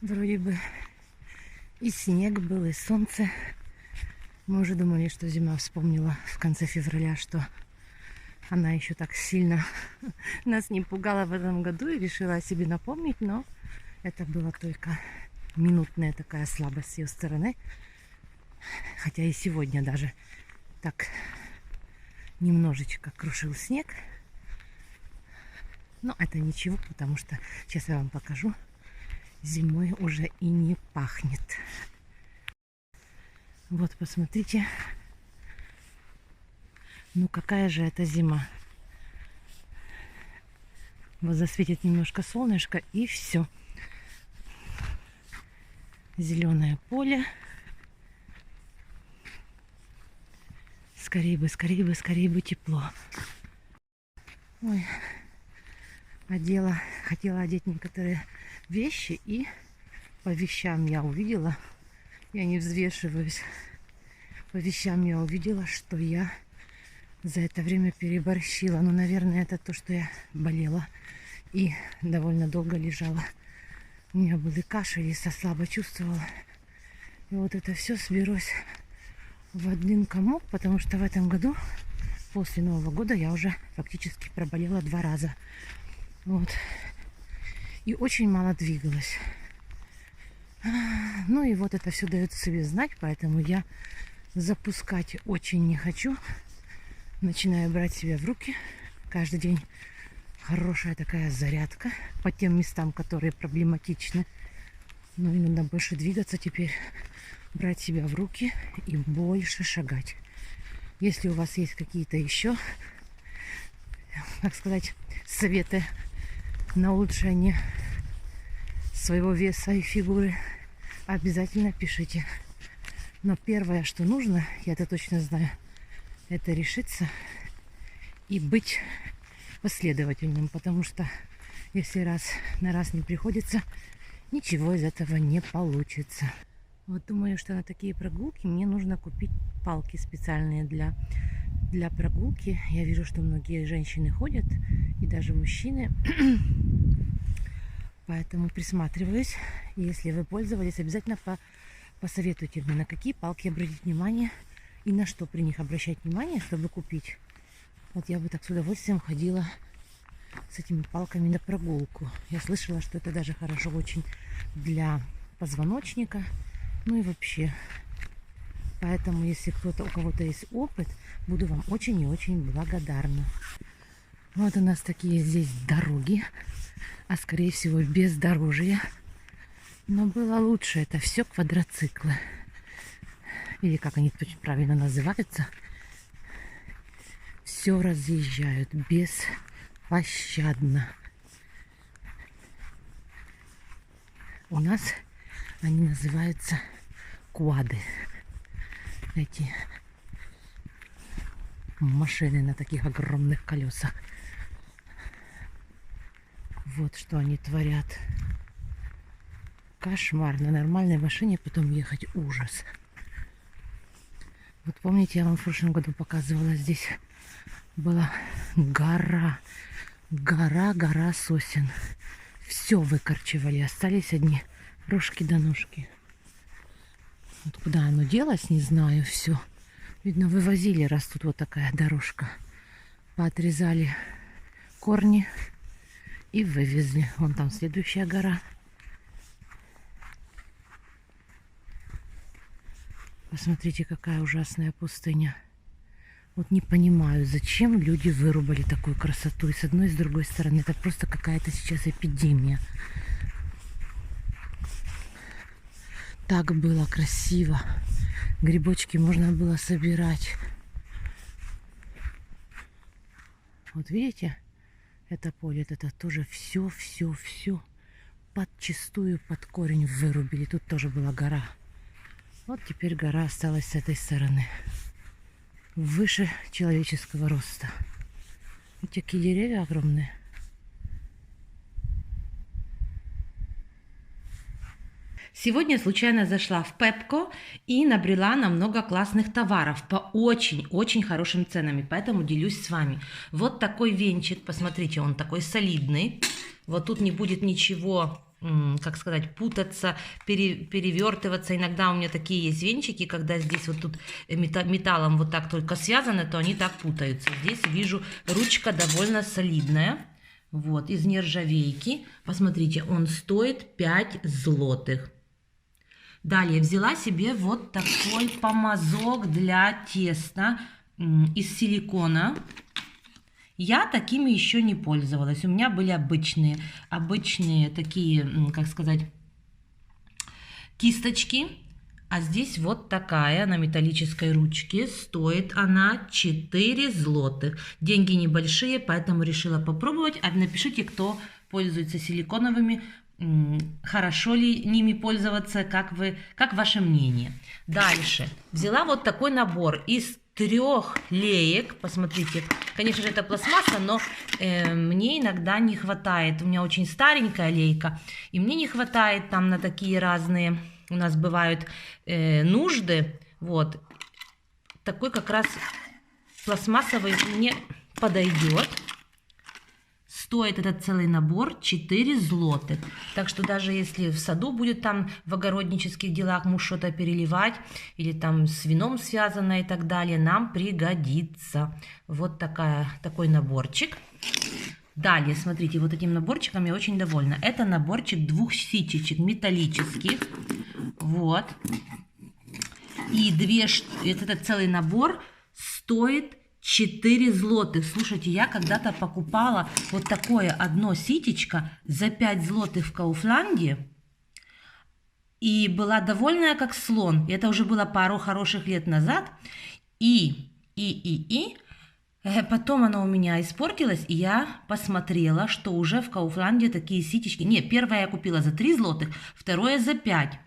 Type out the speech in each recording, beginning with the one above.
Вроде бы и снег был, и солнце. Мы уже думали, что зима вспомнила в конце февраля, что она еще так сильно нас не пугала в этом году и решила о себе напомнить, но это была только минутная такая слабость с ее стороны. Хотя и сегодня даже так немножечко крушил снег. Но это ничего, потому что, сейчас я вам покажу, зимой уже и не пахнет. Вот, посмотрите. Ну, какая же это зима. Вот засветит немножко солнышко, и все. Зеленое поле. Скорее бы, скорее бы, скорее бы тепло. Ой, хотела одеть некоторые вещи, и по вещам я увидела, я не взвешиваюсь, по вещам я увидела, что я за это время переборщила. Ну, наверное, это то, что я болела и довольно долго лежала. У меня были кашель, и слабо чувствовала. И вот это все соберось в один комок, потому что в этом году, после Нового года, я уже фактически проболела 2 раза. Вот. И очень мало двигалась. Ну и вот это все дает себе знать, поэтому я запускать очень не хочу. Начинаю брать себя в руки. Каждый день хорошая такая зарядка по тем местам, которые проблематичны. Но и надо больше двигаться теперь, брать себя в руки и больше шагать. Если у вас есть какие-то еще, так сказать, советы на улучшение своего веса и фигуры, обязательно пишите. Но первое, что нужно, я это точно знаю, это решиться и быть последовательным, потому что если раз на раз не приходится, ничего из этого не получится. Вот думаю, что на такие прогулки мне нужно купить палки специальные для прогулки. Я вижу, что многие женщины ходят, и даже мужчины. Поэтому присматриваюсь. И если вы пользовались, обязательно посоветуйте мне, на какие палки обратить внимание и на что при них обращать внимание, чтобы купить. Вот я бы так с удовольствием ходила с этими палками на прогулку. Я слышала, что это даже хорошо очень для позвоночника, ну и вообще. Поэтому, если у кого-то есть опыт, буду вам очень и очень благодарна. Вот у нас такие здесь дороги, а скорее всего бездорожье. Но было лучше, это все квадроциклы. Или как они точно правильно называются. Все разъезжают беспощадно. У нас они называются квады. Эти машины на таких огромных колесах. Вот что они творят. Кошмар. На нормальной машине потом ехать ужас. Вот помните, я вам в прошлом году показывала, здесь была гора сосен. Все выкорчевали, остались одни рожки до ножки. Вот куда оно делось, не знаю, все. Видно, вывозили, раз тут вот такая дорожка. Поотрезали корни и вывезли. Вон там следующая гора. Посмотрите, какая ужасная пустыня. Вот не понимаю, зачем люди вырубали такую красоту. И с одной, и с другой стороны. Это просто какая-то сейчас эпидемия. Так было красиво. Грибочки можно было собирать. Вот видите, это поле, это тоже все подчистую под корень вырубили. Тут тоже была гора. Вот теперь гора осталась с этой стороны. Выше человеческого роста. Вот такие деревья огромные. Сегодня случайно зашла в Пепко и набрела на много классных товаров по очень-очень хорошим ценам, поэтому делюсь с вами. Вот такой венчик, посмотрите, он такой солидный. Вот тут не будет ничего как сказать, путаться, перевертываться. Иногда у меня такие есть венчики, когда здесь вот тут металлом вот так только связано, то они так путаются. Здесь вижу, ручка довольно солидная. Вот, из нержавейки. Посмотрите, он стоит 5 злотых. Далее взяла себе вот такой помазок для теста из силикона. Я такими еще не пользовалась. У меня были обычные такие, как сказать, кисточки. А здесь вот такая на металлической ручке. Стоит она 4 злотых. Деньги небольшие, поэтому решила попробовать. А напишите, кто пользуется силиконовыми, хорошо ли ними пользоваться, как ваше мнение. Дальше. Взяла вот такой набор из 3 леек. Посмотрите, конечно же это пластмасса, но мне иногда не хватает. У меня очень старенькая лейка, и мне не хватает там на такие разные, у нас бывают нужды. Вот. Такой как раз пластмассовый мне подойдет. Стоит этот целый набор 4 злотых. Так что даже если в саду будет там в огороднических делах муж что-то переливать, или там с вином связано и так далее, нам пригодится. Вот такой наборчик. Далее, смотрите, вот этим наборчиком я очень довольна. Это наборчик 2 ситечек металлических. Вот. И этот целый набор стоит 4 злотых. Слушайте, я когда-то покупала вот такое одно ситечко за 5 злотых в Кауфланде. И была довольная как слон. Это уже было пару хороших лет назад. Потом оно у меня испортилось, и я посмотрела, что уже в Кауфланде такие ситечки. Нет, первое я купила за 3 злотых, второе за 5.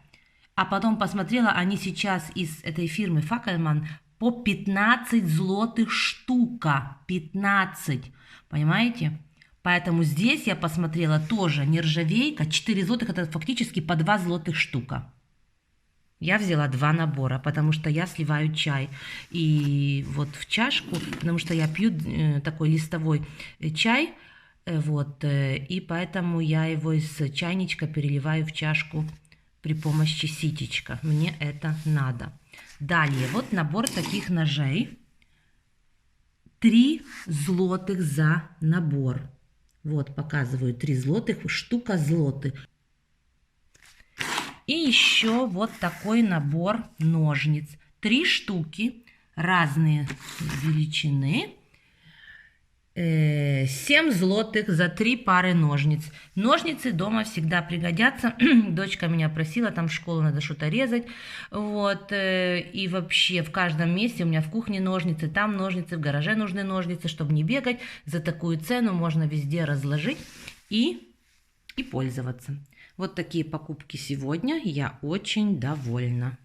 А потом посмотрела, они сейчас из этой фирмы Факельман по 15 злотых штука. 15. Понимаете? Поэтому здесь я посмотрела тоже нержавейка. 4 злотых это фактически по 2 злотых штука. Я взяла 2 набора, потому что я сливаю чай. И вот в чашку, потому что я пью такой листовой чай. Вот, и поэтому я его из чайничка переливаю в чашку при помощи ситечка. Мне это надо. Далее, вот набор таких ножей. 3 злотых за набор. Вот, показываю, 3 злотых, штука злотых. И еще вот такой набор ножниц. 3 штуки, разные величины. 7 злотых за 3 пары ножниц. Ножницы дома всегда пригодятся. Дочка меня просила, там в школу надо что-то резать. Вот. И вообще в каждом месте у меня в кухне ножницы, там ножницы, в гараже нужны ножницы, чтобы не бегать. За такую цену можно везде разложить и пользоваться. Вот такие покупки сегодня. Я очень довольна.